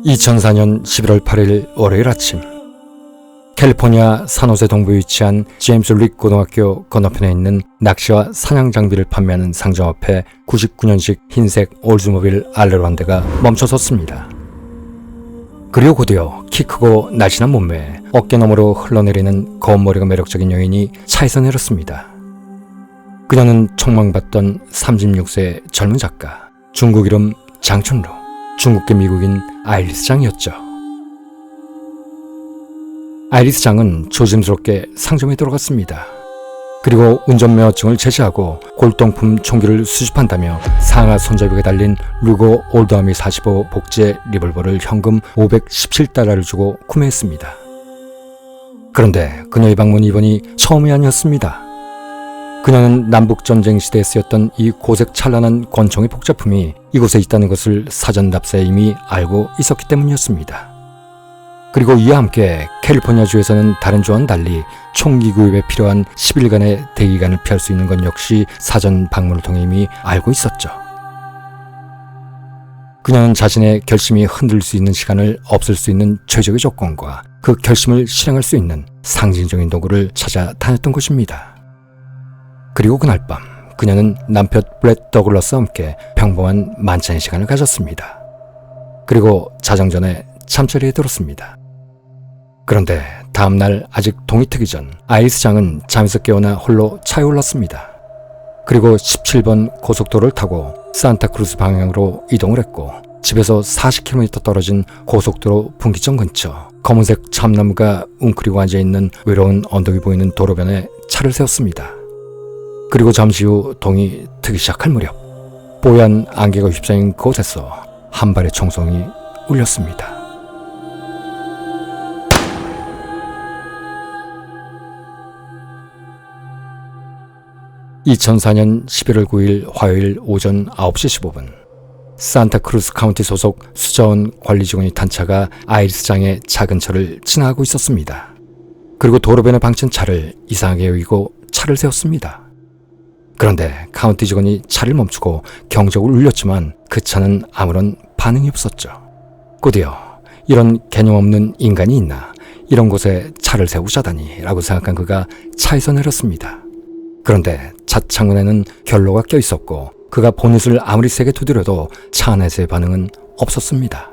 2004년 11월 8일 월요일 아침, 캘리포니아 산호세 동부에 위치한 제임스 릭 고등학교 건너편에 있는 낚시와 사냥 장비를 판매하는 상점 앞에 99년식 흰색 올즈모빌 알레로 한 대가 멈춰섰습니다. 그리고 곧이어 키 크고 날씬한 몸매에 어깨 너머로 흘러내리는 검은 머리가 매력적인 여인이 차에서 내렸습니다. 그녀는 촉망받던 36세 젊은 작가, 중국 이름 장춘루, 중국계 미국인 아이리스 장이었죠. 아이리스 장은 조심스럽게 상점에 들어갔습니다. 그리고 운전면허증을 제시하고 골동품 총기를 수집한다며 상하 손잡이가 달린 루거 올드아미 45 복제 리볼버를 현금 517달러를 주고 구매했습니다. 그런데 그녀의 방문 이번이 처음이 아니었습니다. 그녀는 남북전쟁 시대에 쓰였던 이 고색 찬란한 권총의 복제품이 이곳에 있다는 것을 사전 답사에 이미 알고 있었기 때문이었습니다. 그리고 이와 함께 캘리포니아주에서는 다른 주와는 달리 총기 구입에 필요한 10일간의 대기간을 피할 수 있는 건 역시 사전 방문을 통해 이미 알고 있었죠. 그녀는 자신의 결심이 흔들릴 수 있는 시간을 없앨 수 있는 최적의 조건과 그 결심을 실행할 수 있는 상징적인 도구를 찾아 다녔던 것입니다. 그리고 그날 밤 그녀는 남편 브렛 더글러스와 함께 평범한 만찬의 시간을 가졌습니다. 그리고 자정전에 잠자리에 들었습니다. 그런데 다음날 아직 동이 트기 전 아이리스 장은 잠에서 깨어나 홀로 차에 올랐습니다. 그리고 17번 고속도로를 타고 산타크루스 방향으로 이동을 했고 집에서 40km 떨어진 고속도로 분기점 근처 검은색 참나무가 웅크리고 앉아있는 외로운 언덕이 보이는 도로변에 차를 세웠습니다. 그리고 잠시 후 동이 트기 시작할 무렵 뽀얀 안개가 휩싸인 그곳에서 한 발의 총성이 울렸습니다. (2004년 11월 9일) 화요일 오전 9시 15분 산타크루스 카운티 소속 수자원 관리 직원이 탄 차가 아이리스 장의 차 근처를 지나가고 있었습니다. 그리고 도로변에 방치한 차를 이상하게 여기고 차를 세웠습니다. 그런데 카운티 직원이 차를 멈추고 경적을 울렸지만 그 차는 아무런 반응이 없었죠. 곧이어 이런 개념 없는 인간이 있나, 이런 곳에 차를 세우고 자다니 라고 생각한 그가 차에서 내렸습니다. 그런데 차 창문에는 결로가 껴 있었고 그가 보닛을 아무리 세게 두드려도 차 안에서의 반응은 없었습니다.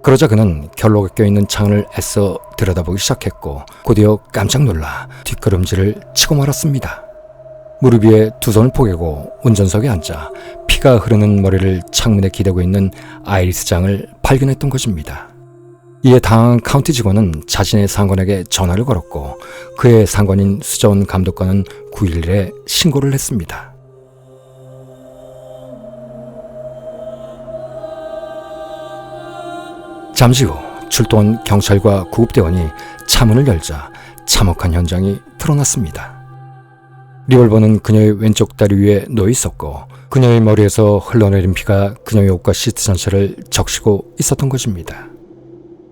그러자 그는 결로가 껴있는 창을 애써 들여다보기 시작했고 곧이어 깜짝 놀라 뒷걸음질을 치고 말았습니다. 무릎 위에 두 손을 포개고 운전석에 앉아 피가 흐르는 머리를 창문에 기대고 있는 아이리스 장을 발견했던 것입니다. 이에 당황한 카운티 직원은 자신의 상관에게 전화를 걸었고 그의 상관인 수자원 감독관은 911에 신고를 했습니다. 잠시 후 출동한 경찰과 구급대원이 차문을 열자 참혹한 현장이 드러났습니다. 리볼버는 그녀의 왼쪽 다리 위에 놓여 있었고 그녀의 머리에서 흘러내린 피가 그녀의 옷과 시트 전체를 적시고 있었던 것입니다.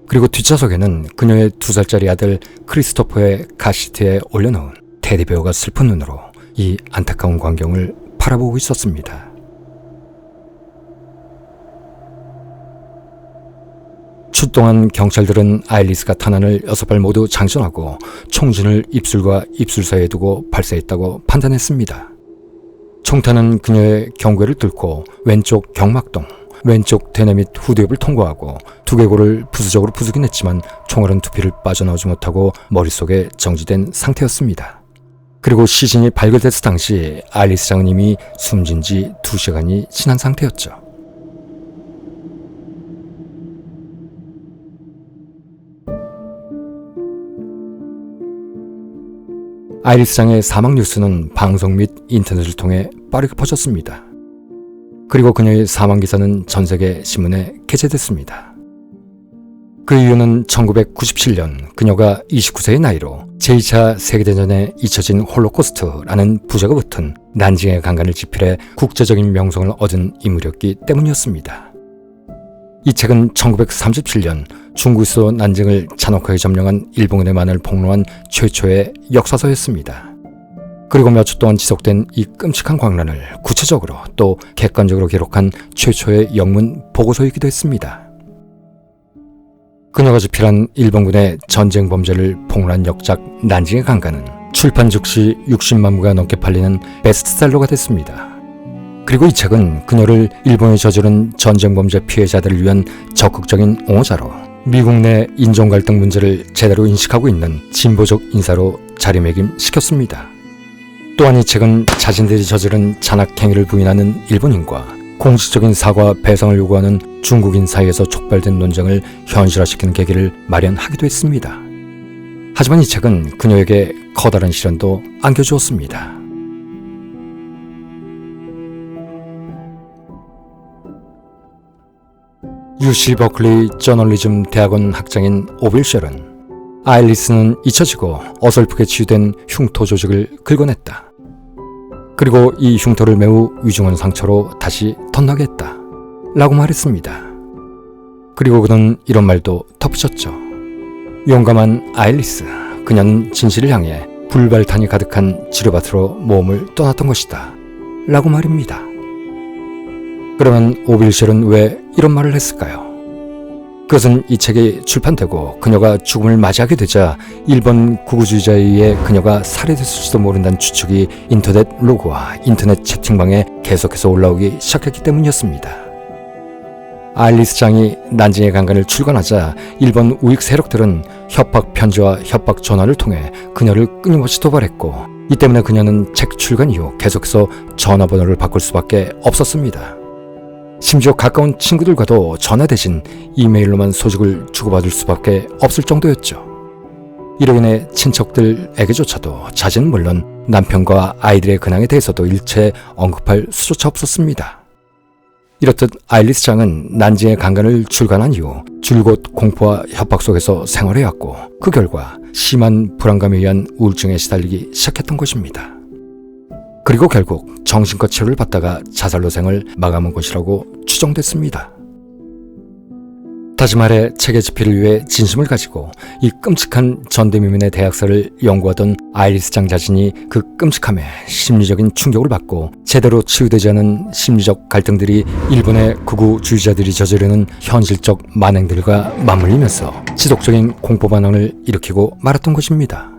그리고 뒷좌석에는 그녀의 2살짜리 아들 크리스토퍼의 카시트에 올려놓은 테디베어가 슬픈 눈으로 이 안타까운 광경을 바라보고 있었습니다. 출동한 경찰들은 아이리스가 탄환을 6발 모두 장전하고 총진을 입술과 입술 사이에 두고 발사했다고 판단했습니다. 총탄은 그녀의 경괴를 뚫고 왼쪽 경막동, 왼쪽 대뇌 및 후두엽을 통과하고 두개골을 부수적으로 부수긴 했지만 총알은 두피를 빠져나오지 못하고 머릿속에 정지된 상태였습니다. 그리고 시신이 발견됐을 당시 아이리스 장은 이미 숨진 지 2시간이 지난 상태였죠. 아이리스 장의 사망 뉴스는 방송 및 인터넷을 통해 빠르게 퍼졌습니다. 그리고 그녀의 사망 기사는 전 세계 신문에 게재됐습니다. 그 이유는 1997년 그녀가 29세의 나이로 제2차 세계대전에 잊혀진 홀로코스트라는 부제가 붙은 난징의 강간을 집필해 국제적인 명성을 얻은 인물이었기 때문이었습니다. 이 책은 1937년 중국에서 난징을 잔혹하게 점령한 일본의 만을 폭로한 최초의 역사서였습니다. 그리고 몇 주 동안 지속된 이 끔찍한 광란을 구체적으로 또 객관적으로 기록한 최초의 영문 보고서이기도 했습니다. 그녀가 집필한 일본군의 전쟁 범죄를 폭로한 역작 난징의 강간은 출판 즉시 60만 부가 넘게 팔리는 베스트셀러가 됐습니다. 그리고 이 책은 그녀를 일본에 저지른 전쟁 범죄 피해자들을 위한 적극적인 옹호자로 미국 내 인종 갈등 문제를 제대로 인식하고 있는 진보적 인사로 자리매김시켰습니다. 또한 이 책은 자신들이 저지른 잔악 행위를 부인하는 일본인과 공식적인 사과 배상을 요구하는 중국인 사이에서 촉발된 논쟁을 현실화시키는 계기를 마련하기도 했습니다. 하지만 이 책은 그녀에게 커다란 시련도 안겨주었습니다. UC 버클리 저널리즘 대학원 학장인 오빌 쉘은 아일리스는 잊혀지고 어설프게 치유된 흉터 조직을 긁어냈다. 그리고 이 흉터를 매우 위중한 상처로 다시 덧나게 했다. 라고 말했습니다. 그리고 그는 이런 말도 덧붙였죠. 용감한 아일리스, 그녀는 진실을 향해 불발탄이 가득한 지뢰밭으로 모험을 떠났던 것이다. 라고 말입니다. 그러면 오빌 쉘은 왜 이런 말을 했을까요? 그것은 이 책이 출판되고 그녀가 죽음을 맞이하게 되자 일본 구구주의자에 의해 그녀가 살해됐을지도 모른다는 추측이 인터넷 로그와 인터넷 채팅방에 계속해서 올라오기 시작했기 때문이었습니다. 아일리스 장이 난징의 강간을 출간하자 일본 우익 세력들은 협박 편지와 협박 전화를 통해 그녀를 끊임없이 도발했고, 이 때문에 그녀는 책 출간 이후 계속해서 전화번호를 바꿀 수밖에 없었습니다. 심지어 가까운 친구들과도 전화 대신 이메일로만 소식을 주고받을 수밖에 없을 정도였죠. 이로 인해 친척들에게조차도 자신은 물론 남편과 아이들의 근황에 대해서도 일체 언급할 수조차 없었습니다. 이렇듯 아일리스 장은 난징의 강간을 출간한 이후 줄곧 공포와 협박 속에서 생활해왔고, 그 결과 심한 불안감에 의한 우울증에 시달리기 시작했던 것입니다. 그리고 결국 정신과 치료를 받다가 자살로 생을 마감한 것이라고 추정됐습니다. 다시 말해 책의 집필을 위해 진심을 가지고 이 끔찍한 전대미문의 대학살을 연구하던 아일리스 장 자신이 그 끔찍함에 심리적인 충격을 받고 제대로 치유되지 않은 심리적 갈등들이 일본의 극우주의자들이 저지르는 현실적 만행들과 맞물리면서 지속적인 공포 반응을 일으키고 말았던 것입니다.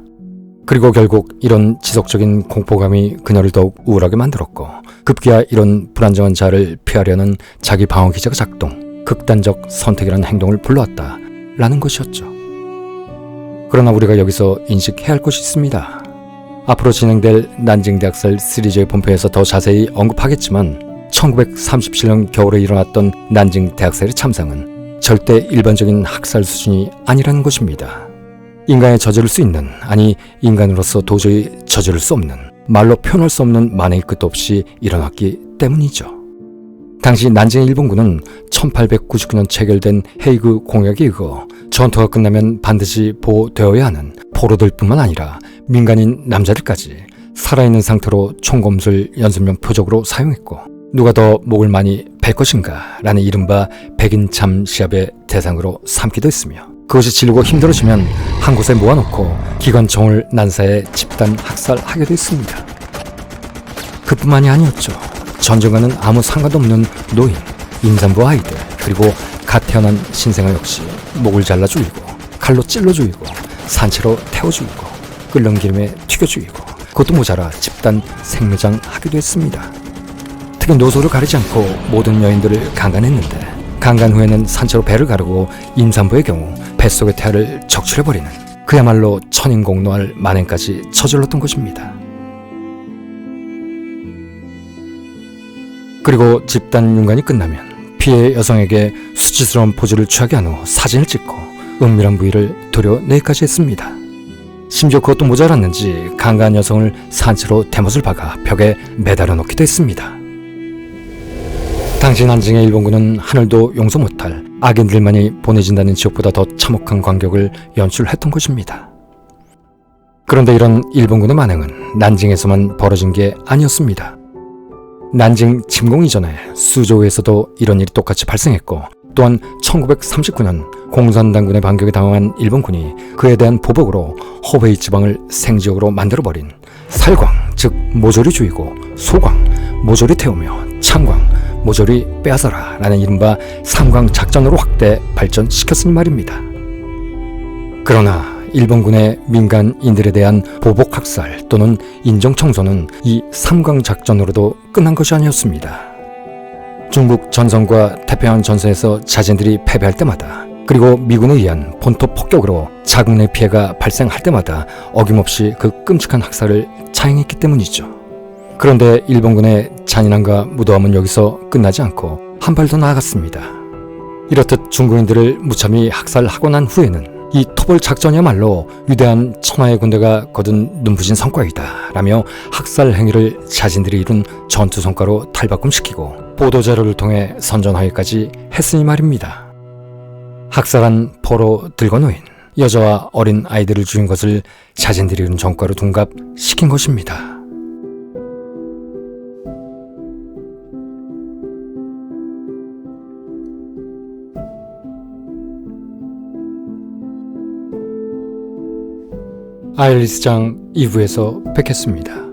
그리고 결국 이런 지속적인 공포감이 그녀를 더욱 우울하게 만들었고, 급기야 이런 불안정한 자아를 피하려는 자기 방어 기제가 작동, 극단적 선택이라는 행동을 불러왔다라는 것이었죠. 그러나 우리가 여기서 인식해야 할 것이 있습니다. 앞으로 진행될 난징 대학살 시리즈의 본편에서 더 자세히 언급하겠지만 1937년 겨울에 일어났던 난징 대학살의 참상은 절대 일반적인 학살 수준이 아니라는 것입니다. 인간이 저지를 수 있는, 아니 인간으로서 도저히 저지를 수 없는, 말로 표현할 수 없는 만행이 끝도 없이 일어났기 때문이죠. 당시 난징의 일본군은 1899년 체결된 헤이그 공약에 의거 전투가 끝나면 반드시 보호되어야 하는 포로들 뿐만 아니라 민간인 남자들까지 살아있는 상태로 총검술 연습용 표적으로 사용했고, 누가 더 목을 많이 벨 것인가 라는 이른바 백인참 시합의 대상으로 삼기도 했으며, 그것이 질리고 힘들어지면 한 곳에 모아놓고 기관총을 난사해 집단 학살하기도 했습니다. 그뿐만이 아니었죠. 전쟁과는 아무 상관도 없는 노인, 임산부 아이들, 그리고 갓 태어난 신생아 역시 목을 잘라 죽이고, 칼로 찔러 죽이고, 산채로 태워 죽이고, 끓는 기름에 튀겨 죽이고, 그것도 모자라 집단 생매장 하기도 했습니다. 특히 노소를 가리지 않고 모든 여인들을 강간했는데, 강간 후에는 산채로 배를 가르고 임산부의 경우 뱃속의 태아를 적출해버리는 그야말로 천인공노할 만행까지 저질렀던 것입니다. 그리고 집단 윤관이 끝나면 피해 여성에게 수치스러운 포즈를 취하게 한 후 사진을 찍고 은밀한 부위를 도려내기까지 했습니다. 심지어 그것도 모자랐는지 강간 여성을 산채로 대못을 박아 벽에 매달아 놓기도 했습니다. 당시 난징의 일본군은 하늘도 용서 못할 악인들만이 보내진다는 지옥보다 더 참혹한 광경을 연출했던 것입니다. 그런데 이런 일본군의 만행은 난징에서만 벌어진 게 아니었습니다. 난징 침공 이전에 수조에서도 이런 일이 똑같이 발생했고, 또한 1939년 공산당군의 반격에 당황한 일본군이 그에 대한 보복으로 허베이 지방을 생지역으로 만들어버린 살광, 즉 모조리 죽이고 소광, 모조리 태우며 창광, 모조리 빼앗아라 라는 이른바 삼광 작전으로 확대 발전시켰으니 말입니다. 그러나 일본군의 민간인들에 대한 보복 학살 또는 인정 청소는 이 삼강 작전으로도 끝난 것이 아니었습니다. 중국 전선과 태평양 전선에서 자진들이 패배할 때마다, 그리고 미군에 의한 본토 폭격으로 자국 내 피해가 발생할 때마다 어김없이 그 끔찍한 학살을 자행했기 때문이죠. 그런데 일본군의 잔인함과 무도함은 여기서 끝나지 않고 한 발 더 나아갔습니다. 이렇듯 중국인들을 무참히 학살하고 난 후에는 이 토벌 작전이야말로 위대한 천하의 군대가 거둔 눈부신 성과이다 라며 학살 행위를 자신들이 이룬 전투 성과로 탈바꿈시키고 보도자료를 통해 선전하기까지 했으니 말입니다. 학살한 포로 들고 놓인 여자와 어린 아이들을 죽인 것을 자신들이 이룬 전과로 둔갑시킨 것입니다. 아일리스장 2부에서 뵙겠습니다.